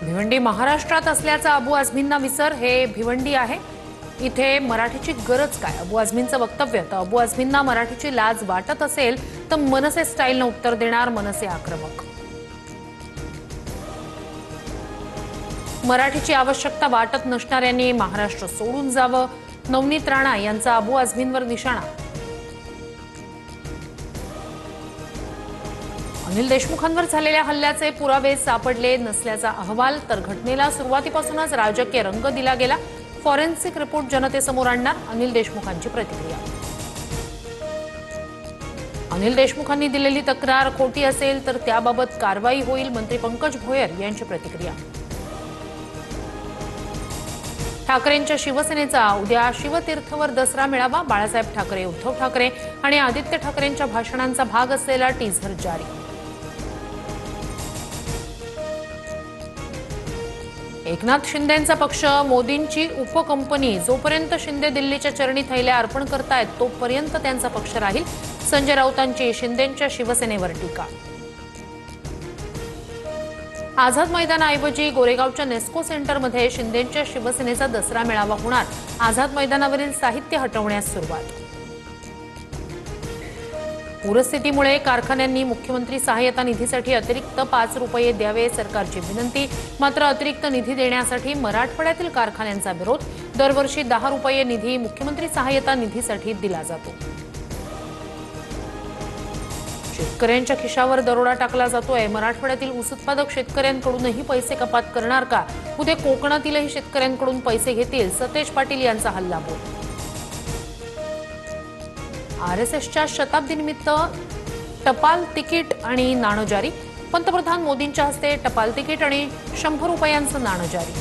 भिवंडी महाराष्ट्रात असल्याचा अबू आझमींना विसर, हे भिवंडी आहे. इथे मराठीची गरज काय? अबू आझमींचं वक्तव्य. तर अबू आझमींना मराठीची लाज वाटत असेल तर मनसे स्टाईलनं उत्तर देणार मनसे आक्रमक. मराठीची आवश्यकता वाटत नसणाऱ्यांनी महाराष्ट्र सोडून जावं. नवनीत राणा यांचा अबू आझमींवर निशाणा. अनिल देशमुखांवर झालेल्या हल्ल्याचे पुरावे सापडले नसल्याचा अहवाल. तर घटनेला सुरुवातीपासूनच राजकीय रंग दिला गेला. फॉरेन्सिक रिपोर्ट जनतेसमोर आणणार अनिल देशमुखांची प्रतिक्रिया. अनिल देशमुखांनी दिलेली तक्रार खोटी असेल तर त्याबाबत कारवाई होईल. मंत्री पंकज भोयर यांची प्रतिक्रिया. ठाकरेंच्या शिवसेनेचा उद्या शिवतीर्थवर दसरा मेळावा. बाळासाहेब ठाकरे, उद्धव ठाकरे आणि आदित्य ठाकरेंच्या भाषणांचा भाग असलेला टीझर जारी. एकनाथ शिंदेंचा पक्ष मोदींची उपकंपनी. जोपर्यंत शिंदे दिल्लीच्या चरणी थैल्या अर्पण करतायत तोपर्यंत त्यांचा पक्ष राहील. संजय राऊतांची शिंदेंच्या शिवसेनेवर टीका. आझाद मैदानाऐवजी गोरेगावच्या नेस्को सेंटरमध्ये शिंदेंच्या शिवसेनेचा दसरा मेळावा होणार. आझाद मैदानावरील साहित्य हटवण्यास सुरुवात. पूरस्थितीमुळे कारखान्यांनी मुख्यमंत्री सहाय्यता निधीसाठी अतिरिक्त 5 रुपये द्यावे. सरकारची विनंती. मात्र अतिरिक्त निधी देण्यासाठी मराठवाड्यातील कारखान्यांचा विरोध. दरवर्षी 10 रुपये निधी मुख्यमंत्री सहाय्यता निधीसाठी दिला जातो. शेतकऱ्यांच्या खिशावर दरोडा टाकला जातोय. मराठवाड्यातील ऊस उत्पादक शेतकऱ्यांकडूनही पैसे कपात करणार का? उद्या कोकणातीलही शेतकऱ्यांकडून पैसे घेतील. सतेज पाटील यांचा हल्लाबोल. आरएसएसच्या शताब्दीनिमित्त टपाल तिकीट आणि नाणं जारी. पंतप्रधान मोदींच्या हस्ते टपाल तिकीट आणि 100 रुपयांचं नाणं जारी.